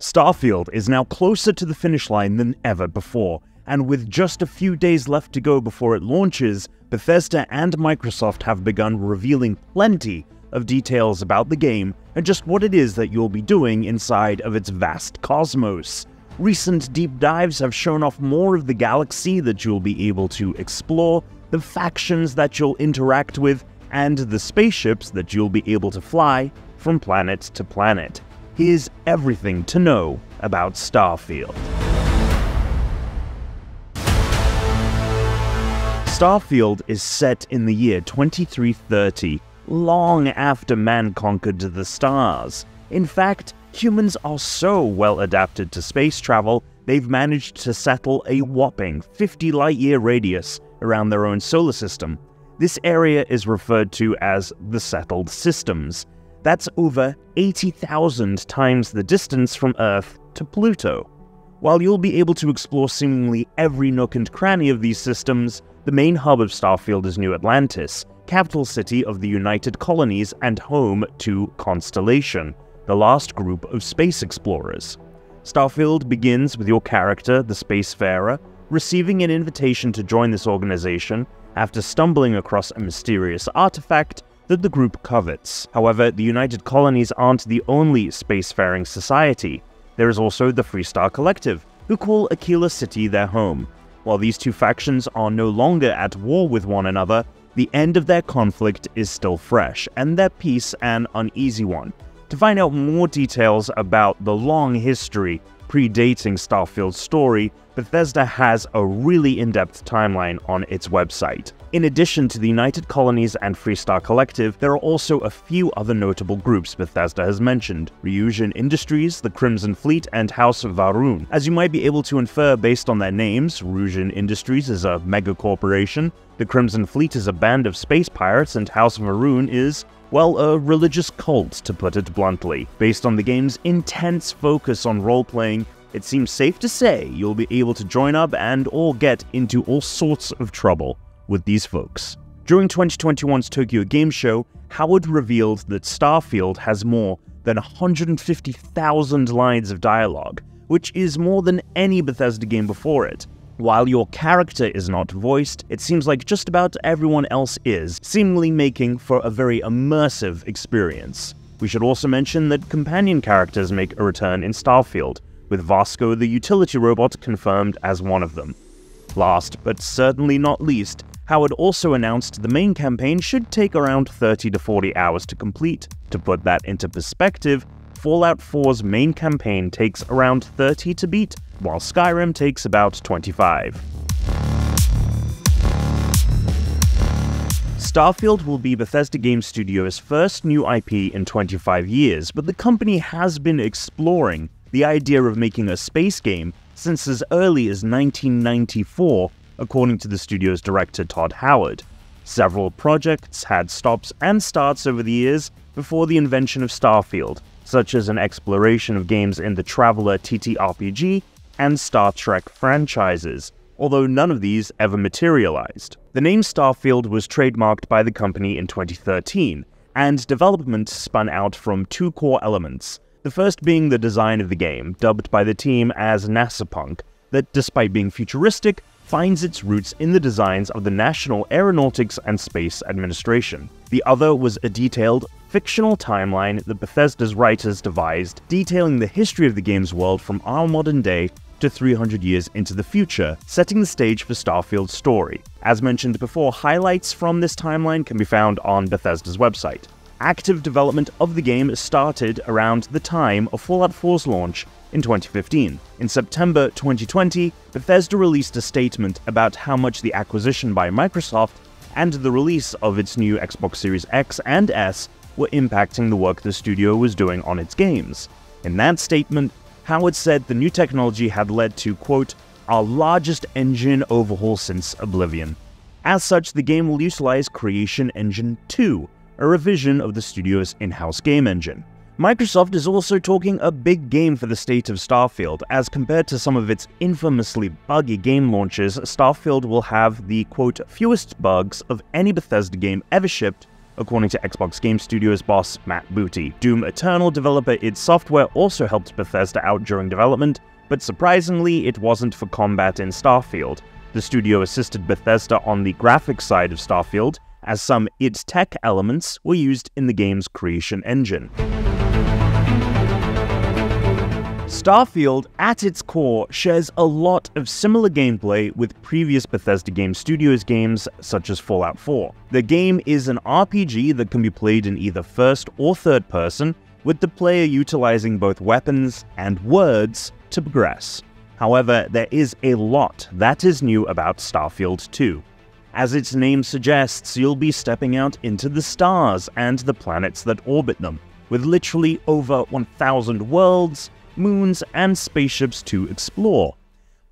Starfield is now closer to the finish line than ever before, and with just a few days left to go before it launches, Bethesda and Microsoft have begun revealing plenty of details about the game and just what it is that you'll be doing inside of its vast cosmos. Recent deep dives have shown off more of the galaxy that you'll be able to explore, the factions that you'll interact with, and the spaceships that you'll be able to fly from planet to planet. Here's everything to know about Starfield. Starfield is set in the year 2330, long after man conquered the stars. In fact, humans are so well adapted to space travel, they've managed to settle a whopping 50 light-year radius around their own solar system. This area is referred to as the Settled Systems. That's over 80,000 times the distance from Earth to Pluto. While you'll be able to explore seemingly every nook and cranny of these systems, the main hub of Starfield is New Atlantis, capital city of the United Colonies and home to Constellation, the last group of space explorers. Starfield begins with your character, the Spacefarer, receiving an invitation to join this organization after stumbling across a mysterious artifact that the group covets. However, the United Colonies aren't the only spacefaring society. There is also the Freestar Collective, who call Aquila City their home. While these two factions are no longer at war with one another, the end of their conflict is still fresh, and their peace an uneasy one. To find out more details about the long history predating Starfield's story, Bethesda has a really in-depth timeline on its website. In addition to the United Colonies and Freestar Collective, there are also a few other notable groups Bethesda has mentioned: Ryujin Industries, the Crimson Fleet, and House of Varun. As you might be able to infer based on their names, Ryujin Industries is a mega-corporation, the Crimson Fleet is a band of space pirates, and House of Varun is, well, a religious cult, to put it bluntly. Based on the game's intense focus on role-playing, it seems safe to say you'll be able to join up and or get into all sorts of trouble with these folks. During 2021's Tokyo Game Show, Howard revealed that Starfield has more than 150,000 lines of dialogue, which is more than any Bethesda game before it. While your character is not voiced, it seems like just about everyone else is, seemingly making for a very immersive experience. We should also mention that companion characters make a return in Starfield, with Vasco the utility robot confirmed as one of them. Last, but certainly not least, Howard also announced the main campaign should take around 30 to 40 hours to complete. To put that into perspective, Fallout 4's main campaign takes around 30 to beat, while Skyrim takes about 25. Starfield will be Bethesda Game Studios' first new IP in 25 years, but the company has been exploring the idea of making a space game since as early as 1994, according to the studio's director Todd Howard. Several projects had stops and starts over the years before the invention of Starfield, such as an exploration of games in the Traveller TTRPG and Star Trek franchises, although none of these ever materialized. The name Starfield was trademarked by the company in 2013, and development spun out from two core elements. The first being the design of the game, dubbed by the team as NASA-punk, that despite being futuristic, finds its roots in the designs of the National Aeronautics and Space Administration. The other was a detailed, fictional timeline that Bethesda's writers devised, detailing the history of the game's world from our modern day to 300 years into the future, setting the stage for Starfield's story. As mentioned before, highlights from this timeline can be found on Bethesda's website. Active development of the game started around the time of Fallout 4's launch in 2015. In September 2020, Bethesda released a statement about how much the acquisition by Microsoft and the release of its new Xbox Series X and S were impacting the work the studio was doing on its games. In that statement, Howard said the new technology had led to, quote, "our largest engine overhaul since Oblivion." As such, the game will utilize Creation Engine 2, a revision of the studio's in-house game engine. Microsoft is also talking a big game for the state of Starfield, as compared to some of its infamously buggy game launches, Starfield will have the, quote, fewest bugs of any Bethesda game ever shipped according to Xbox Game Studios boss Matt Booty. Doom Eternal developer id Software also helped Bethesda out during development, but surprisingly, it wasn't for combat in Starfield. The studio assisted Bethesda on the graphics side of Starfield, as some id Tech elements were used in the game's creation engine. Starfield, at its core, shares a lot of similar gameplay with previous Bethesda Game Studios games such as Fallout 4. The game is an RPG that can be played in either first or third person, with the player utilizing both weapons and words to progress. However, there is a lot that is new about Starfield 2. As its name suggests, you'll be stepping out into the stars and the planets that orbit them, with literally over 1,000 worlds, moons, and spaceships to explore.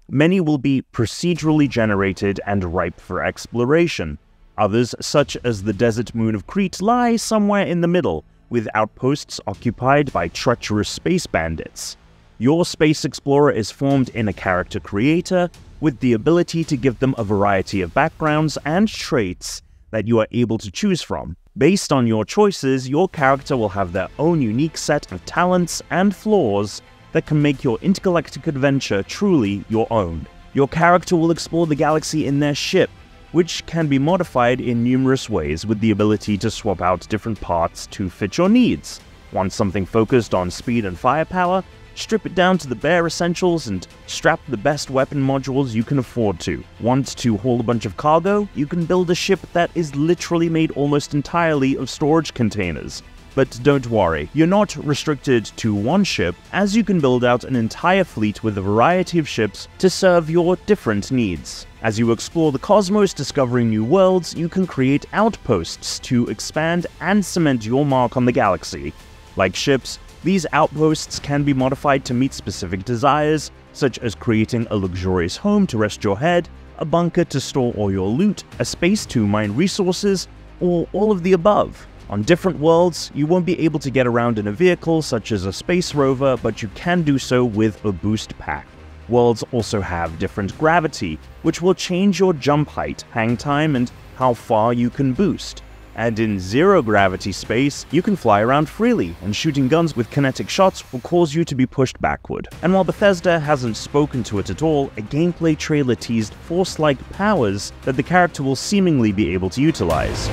Many will be procedurally generated and ripe for exploration. Others, such as the desert moon of Crete, lie somewhere in the middle, with outposts occupied by treacherous space bandits. Your space explorer is formed in a character creator, with the ability to give them a variety of backgrounds and traits that you are able to choose from. Based on your choices, your character will have their own unique set of talents and flaws that can make your intergalactic adventure truly your own. Your character will explore the galaxy in their ship, which can be modified in numerous ways with the ability to swap out different parts to fit your needs. Want something focused on speed and firepower? Strip it down to the bare essentials and strap the best weapon modules you can afford to. Want to haul a bunch of cargo? You can build a ship that is literally made almost entirely of storage containers. But don't worry, you're not restricted to one ship, as you can build out an entire fleet with a variety of ships to serve your different needs. As you explore the cosmos discovering new worlds, you can create outposts to expand and cement your mark on the galaxy. Like ships, these outposts can be modified to meet specific desires, such as creating a luxurious home to rest your head, a bunker to store all your loot, a space to mine resources, or all of the above. On different worlds, you won't be able to get around in a vehicle such as a space rover, but you can do so with a boost pack. Worlds also have different gravity, which will change your jump height, hang time, and how far you can boost. And in zero-gravity space, you can fly around freely, and shooting guns with kinetic shots will cause you to be pushed backward. And while Bethesda hasn't spoken to it at all, a gameplay trailer teased Force-like powers that the character will seemingly be able to utilize.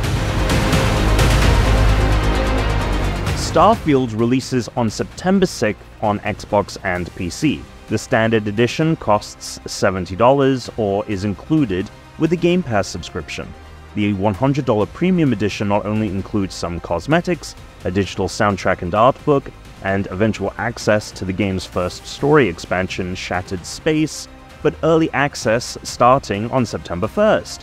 Starfield releases on September 6th on Xbox and PC. The standard edition costs $70 or is included with a Game Pass subscription. The $100 premium edition not only includes some cosmetics, a digital soundtrack and art book, and eventual access to the game's first story expansion, Shattered Space, but early access starting on September 1st.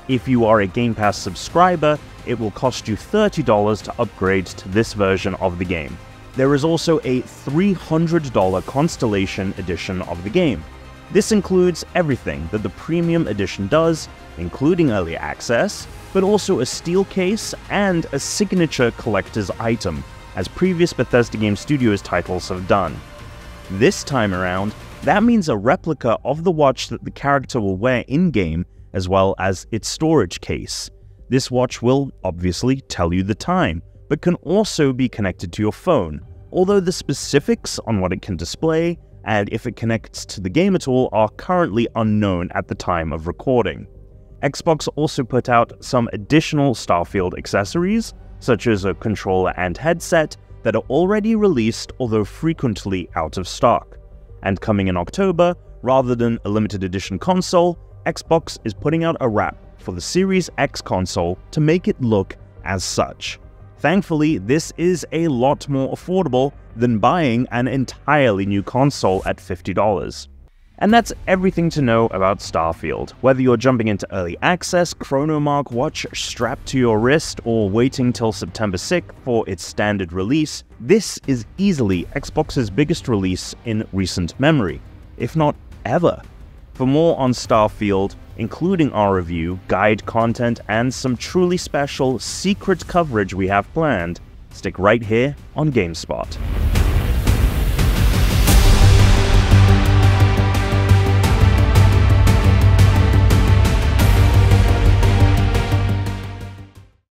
If you are a Game Pass subscriber, it will cost you $30 to upgrade to this version of the game. There is also a $300 Constellation edition of the game. This includes everything that the premium edition does, including early access, but also a steel case and a signature collector's item, as previous Bethesda Game Studios titles have done. This time around, that means a replica of the watch that the character will wear in-game, as well as its storage case. This watch will obviously tell you the time, but can also be connected to your phone, although the specifics on what it can display and if it connects to the game at all are currently unknown at the time of recording. Xbox also put out some additional Starfield accessories, such as a controller and headset, that are already released although frequently out of stock. And coming in October, rather than a limited edition console, Xbox is putting out a wrap for the Series X console to make it look as such. Thankfully, this is a lot more affordable than buying an entirely new console at $50. And that's everything to know about Starfield. Whether you're jumping into early access, Chronomark watch strapped to your wrist, or waiting till September 6th for its standard release, this is easily Xbox's biggest release in recent memory, if not ever. For more on Starfield, including our review, guide content, and some truly special secret coverage we have planned, stick right here on GameSpot.